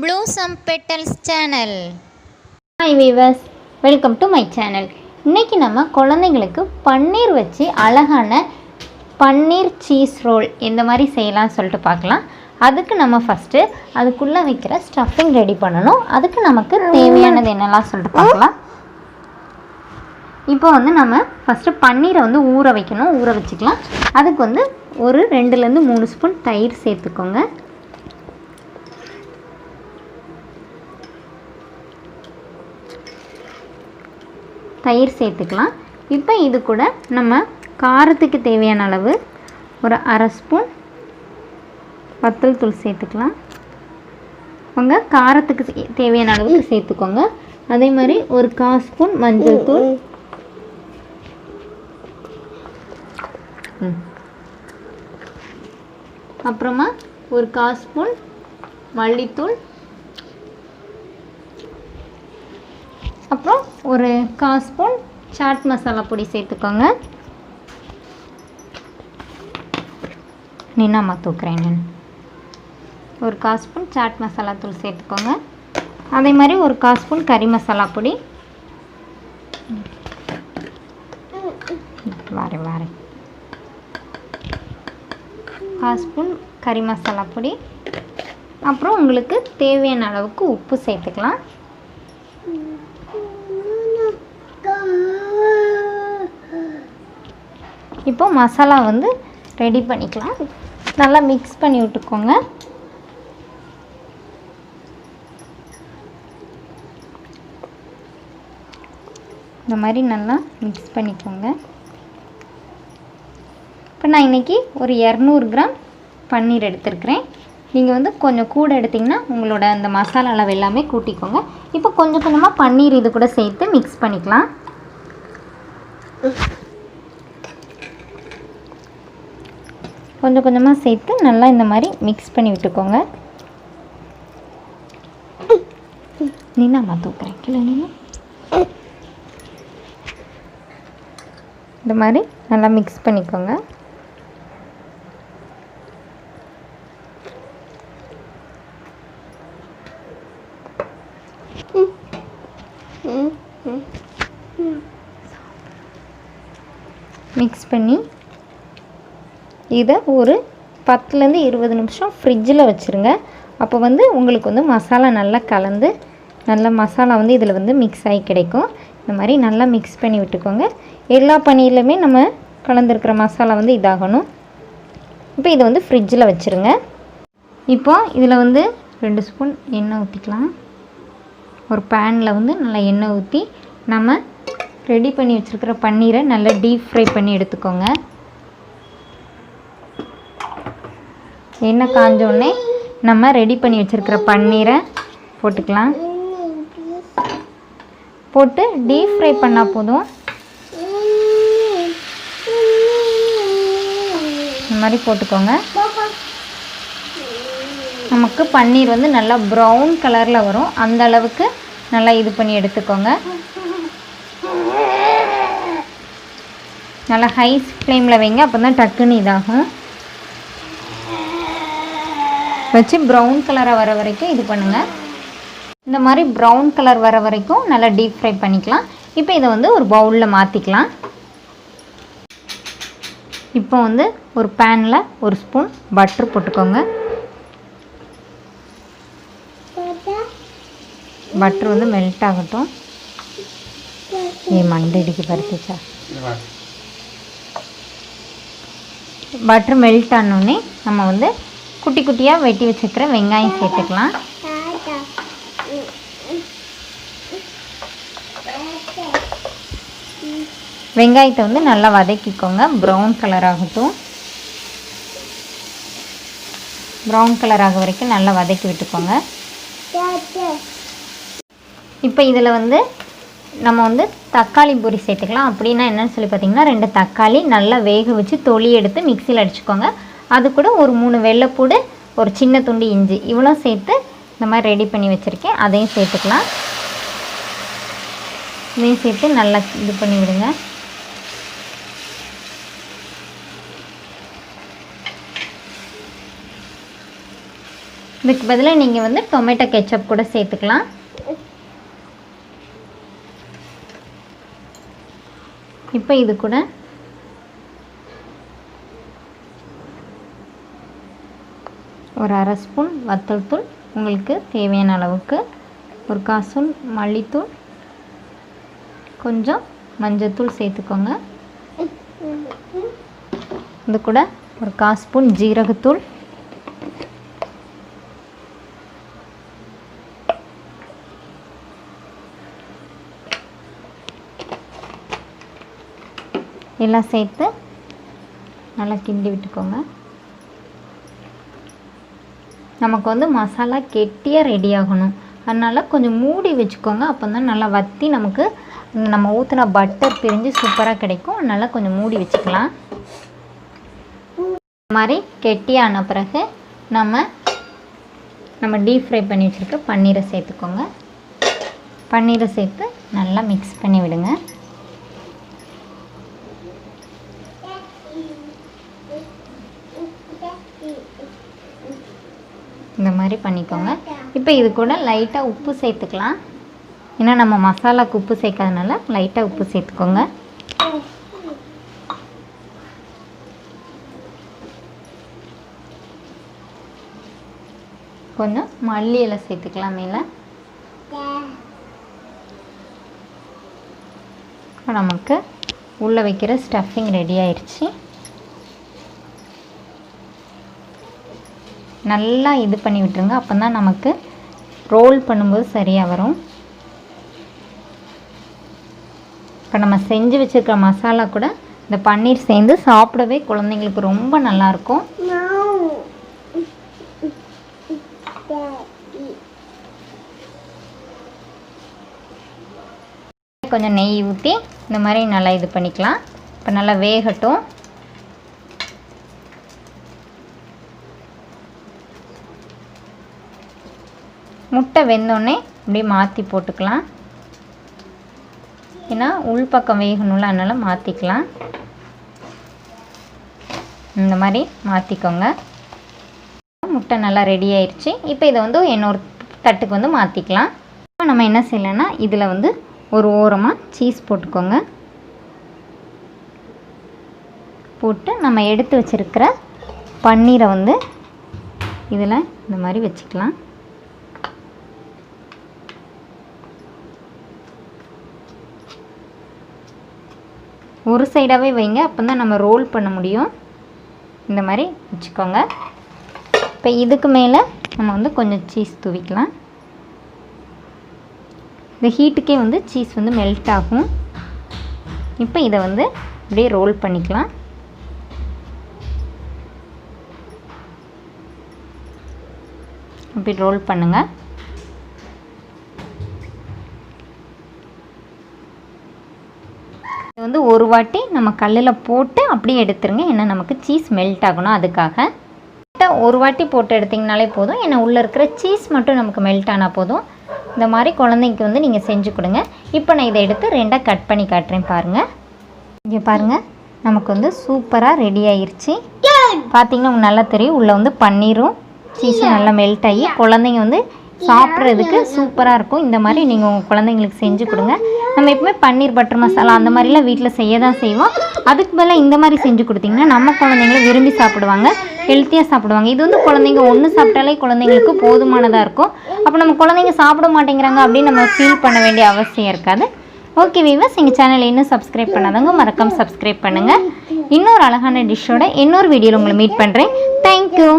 Blossom Petals channel. Hi viewers, welcome to my channel. இன்னைக்கு நம்ம குழந்தைகளுக்கு பன்னீர் வச்சு அழகான பன்னீர் சீஸ் ரோல் இந்த மாதிரி செய்யலாம் சொல்லிட்டு பார்க்கலாம். அதுக்கு நம்ம ஃபர்ஸ்ட் அதுக்குள்ள வைக்கிற ஸ்டஃபிங் ரெடி பண்ணனும். அதுக்கு நமக்கு தேவையானது என்னலாம் சொல்லிட்டு பார்க்கலாம். இப்போ நம்ம ஃபர்ஸ்ட் பன்னீரை ஊற வைக்கணும். ஊற வச்சுக்கலாம். அதுக்கு ஒரு 2 ல இருந்து 3 ஸ்பூன் தயிர் சேர்த்துக்கோங்க. தயிர் சேர்த்துக்கலாம். இப்போ இது கூட நம்ம காரத்துக்கு தேவையான அளவு ஒரு 1/2 ஸ்பூன் வத்தல் தூள் சேர்த்துக்கலாம். உங்க காரத்துக்கு தேவையான அளவுக்கு சேர்த்துக்கோங்க. அதே மாதிரி ஒரு 1/4 ஸ்பூன் மஞ்சள் தூள், அப்புறமா ஒரு 1/4 ஸ்பூன் மல்லித்தூள், அப்புறம் ஒரு 1/4 ஸ்பூன் சாட் மசாலா பொடி சேர்த்துக்கோங்க. நின்னாமா தூக்குறேன். ஒரு 1/4 ஸ்பூன் சாட் மசாலா தூள் சேர்த்துக்கோங்க. அதே மாதிரி ஒரு 1/4 ஸ்பூன் கறி மசாலா பொடி, வாரேன் 1/4 ஸ்பூன் கறி மசாலா பொடி, அப்புறம் உங்களுக்கு தேவையான அளவுக்கு உப்பு சேர்த்துக்கலாம். இப்போ மசாலா ரெடி பண்ணிக்கலாம். நல்லா மிக்ஸ் பண்ணி விட்டுக்கோங்க. இந்த மாதிரி நல்லா மிக்ஸ் பண்ணிக்கோங்க. இப்போ நான் இன்றைக்கி ஒரு 200 கிராம் பன்னீர் எடுத்துருக்கிறேன். நீங்கள் கொஞ்சம் கூட எடுத்திங்கன்னா உங்களோட அந்த மசாலா அளவு எல்லாமே கூட்டிக்கோங்க. இப்போ கொஞ்சம் கொஞ்சமாக பன்னீர் இது கூட சேர்த்து மிக்ஸ் பண்ணிக்கலாம். கொஞ்சம் கொஞ்சமாக சேர்த்து நல்லா இந்த மாதிரி மிக்ஸ் பண்ணி விட்டுக்கோங்க. நான் தூக்குறேன் கீழே நின்று. இந்த மாதிரி நல்லா மிக்ஸ் பண்ணிக்கோங்க. மிக்ஸ் பண்ணி இதை ஒரு 10லேருந்து 20 நிமிஷம் ஃப்ரிட்ஜில் வச்சுருங்க. அப்போ உங்களுக்கு மசாலா நல்லா கலந்து நல்லா மசாலா இதில் மிக்ஸ் ஆகி கிடைக்கும். இந்த மாதிரி நல்லா மிக்ஸ் பண்ணி விட்டுக்கோங்க. எல்லா பன்னீர்லையுமே நம்ம கலந்துருக்கிற மசாலா இதாகணும். இப்போ இதை ஃப்ரிட்ஜில் வச்சுருங்க. இப்போ இதில் 2 ஸ்பூன் எண்ணெய் ஊற்றிக்கலாம். ஒரு பேனில் நல்லா எண்ணெய் ஊற்றி நம்ம ரெடி பண்ணி வச்சுருக்கிற பன்னீரை நல்லா டீப் ஃப்ரை பண்ணி எடுத்துக்கோங்க. எண்ணெய் காஞ்சோடனே நம்ம ரெடி பண்ணி வச்சுருக்கிற பன்னீரை போட்டுக்கலாம். போட்டு டீப் ஃப்ரை பண்ணால் போதும். இந்த மாதிரி போட்டுக்கோங்க. நமக்கு பன்னீர் நல்லா ப்ரௌன் கலரில் வரும். அந்த அளவுக்கு நல்லா இது பண்ணி எடுத்துக்கோங்க. நல்லா ஹை ஃப்ளேமில் வைங்க. அப்போ தான் டக்குன்னு இதாகும். வச்சு ப்ரௌன் கலராக வர வரைக்கும் இது பண்ணுங்கள். இந்த மாதிரி ப்ரௌன் கலர் வர வரைக்கும் நல்லா டீப் ஃப்ரை பண்ணிக்கலாம். இப்போ இதை ஒரு பவுலில் மாற்றிக்கலாம். இப்போ ஒரு பேனில் ஒரு ஸ்பூன் பட்டர் போட்டுக்கோங்க. பட்டர் மெல்ட் ஆகட்டும். மண்டடிக்கு பறிச்சா பட்டர் மெல்ட் ஆனோடனே நம்ம குட்டி குட்டியாக வெட்டி வச்சுக்கிற வெங்காயம் சேர்த்துக்கலாம். வெங்காயத்தை நல்லா வதக்கிக்கோங்க. ப்ரௌன் கலர் ஆகட்டும். ப்ரௌன் கலர் ஆக வரைக்கும் நல்லா வதக்கி விட்டுக்கோங்க. இப்போ இதில் நம்ம தக்காளி பூரி சேர்த்துக்கலாம். அப்படின்னா என்னன்னு சொல்லி பார்த்தீங்கன்னா 2 தக்காளி நல்லா வேக வச்சு தொளி எடுத்து மிக்சியில் அடிச்சுக்கோங்க. அது கூட ஒரு 3 வெள்ளைப்பூடு, ஒரு சின்ன துண்டு இஞ்சி, இவ்வளோ சேர்த்து இந்த மாதிரி ரெடி பண்ணி வச்சுருக்கேன். அதையும் சேர்த்துக்கலாம். இதையும் சேர்த்து நல்லா இது பண்ணி விடுங்க. இதுக்கு பதிலாக நீங்கள் வந்து டொமேட்டோ கெச்சப் கூட சேர்த்துக்கலாம். இப்போ இது கூட ஒரு அரை ஸ்பூன் வத்தல் தூள், உங்களுக்கு தேவையான அளவுக்கு ஒரு 1/4 ஸ்பூன் மல்லித்தூள், கொஞ்சம் மஞ்சத்தூள் சேர்த்துக்கோங்க. இது கூட ஒரு 1/4 ஸ்பூன் ஜீரகத்தூள், எல்லாம் சேர்த்து நல்லா கிண்டி விட்டுக்கோங்க. நமக்கு வந்து மசாலா கெட்டியாக ரெடி ஆகணும், அதனால் கொஞ்சம் மூடி வச்சுக்கோங்க. அப்போ தான் நல்லா வற்றி நமக்கு நம்ம ஊற்றின பட்டர் பிரிஞ்சு சூப்பராக கிடைக்கும். அதனால் கொஞ்சம் மூடி வச்சுக்கலாம். இந்த மாதிரி கெட்டியான பிறகு நம்ம டீப் ஃப்ரை பண்ணி வச்சுருக்க பன்னீரை சேர்த்துக்கோங்க. பன்னீரை சேர்த்து நல்லா மிக்ஸ் பண்ணி விடுங்க. இந்த மாதிரி பண்ணிக்கோங்க. இப்போ இது கூட லைட்டாக உப்பு சேர்த்துக்கலாம். ஏன்னா நம்ம மசாலாவுக்கு உப்பு சேர்க்காதனால லைட்டாக உப்பு சேர்த்துக்கோங்க. கொஞ்சம் மல்லி இலை சேர்த்துக்கலாம் மேலே. நமக்கு உள்ளே வைக்கிற ஸ்டஃபிங் ரெடி ஆயிடுச்சு. நல்லா இது பண்ணி விட்டுருங்க. அப்போ தான் நமக்கு ரோல் பண்ணும்போது சரியாக வரும். இப்போ நம்ம செஞ்சு வச்சுருக்கிற மசாலா கூட இந்த பன்னீர் சேர்ந்து சாப்பிடவே குழந்தைங்களுக்கு ரொம்ப நல்லாயிருக்கும். கொஞ்சம் நெய் ஊற்றி இந்த மாதிரி நல்லா இது பண்ணிக்கலாம். இப்போ நல்லா வேகட்டும். முட்டை வெந்தோடனே அப்படியே மாற்றி போட்டுக்கலாம். ஏன்னா உள்பக்கம் வேகணும்ல, அதனால் மாற்றிக்கலாம். இந்த மாதிரி மாற்றிக்கோங்க. முட்டை நல்லா ரெடி ஆயிடுச்சு. இப்போ இதை வந்து இன்னொரு தட்டுக்கு வந்து மாற்றிக்கலாம். இப்போ நம்ம என்ன செய்யலைன்னா இதில் வந்து ஒரு ஓரமாக சீஸ் போட்டுக்கோங்க. போட்டு நம்ம எடுத்து வச்சுருக்கிற பன்னீரை வந்து இதில் இந்த மாதிரி வச்சுக்கலாம். ஒரு சைடாகவே வைங்க, அப்போ தான் நம்ம ரோல் பண்ண முடியும். இந்த மாதிரி வச்சுக்கோங்க. இப்போ இதுக்கு மேலே நம்ம வந்து கொஞ்சம் சீஸ் தூவிக்கலாம். இந்த ஹீட்டுக்கே வந்து சீஸ் வந்து மெல்ட் ஆகும். இப்போ இதை வந்து அப்படியே ரோல் பண்ணிக்கலாம். அப்படி ரோல் பண்ணுங்கள். இது வந்து ஒரு வாட்டி நம்ம கல்லில் போட்டு அப்படியே எடுத்துருங்க. ஏன்னா நமக்கு சீஸ் மெல்ட் ஆகணும், அதுக்காக. ஒரு வாட்டி போட்டு எடுத்திங்கனாலே போதும். ஏன்னா உள்ளே இருக்கிற சீஸ் மட்டும் நமக்கு மெல்ட் ஆனால் போதும். இந்த மாதிரி குழந்தைக்கு வந்து நீங்கள் செஞ்சு கொடுங்க. இப்போ நான் இதை எடுத்து 2ஆக கட் பண்ணி காட்டுறேன் பாருங்கள். இங்கே பாருங்கள், நமக்கு வந்து சூப்பராக ரெடி ஆயிடுச்சு. பார்த்திங்கன்னா உங்களுக்கு நல்லா தெரியும், உள்ளே வந்து பன்னீரும் சீஸும் நல்லா மெல்ட் ஆகி குழந்தைங்க வந்து சாப்பிட்றதுக்கு சூப்பராக இருக்கும். இந்த மாதிரி நீங்கள் உங்கள் குழந்தைங்களுக்கு செஞ்சு கொடுங்க. நம்ம எப்பவுமே பன்னீர் பட்டர் மசாலா அந்த மாதிரிலாம் வீட்டில் செய்ய தான் செய்வோம். அதுக்கு பதிலாக இந்த மாதிரி செஞ்சு கொடுத்திங்கன்னா நம்ம குழந்தைங்கள விரும்பி சாப்பிடுவாங்க, ஹெல்த்தியாக சாப்பிடுவாங்க. இது வந்து குழந்தைங்க ஒன்று சாப்பிட்டாலே குழந்தைங்களுக்கு போதுமானதாக இருக்கும். அப்போ நம்ம குழந்தைங்க சாப்பிட மாட்டேங்கிறாங்க அப்படின்னு நம்ம ஃபீல் பண்ண வேண்டிய அவசியம் இருக்காது. ஓகே வீவர்ஸ், எங்கள் சேனலை இன்னும் சப்ஸ்கிரைப் பண்ணாதவங்க மறக்காம சப்ஸ்கிரைப் பண்ணுங்கள். இன்னொரு அழகான டிஷ்ஷோட இன்னொரு வீடியோவில் உங்களை மீட் பண்ணுறேன். தேங்க்யூ.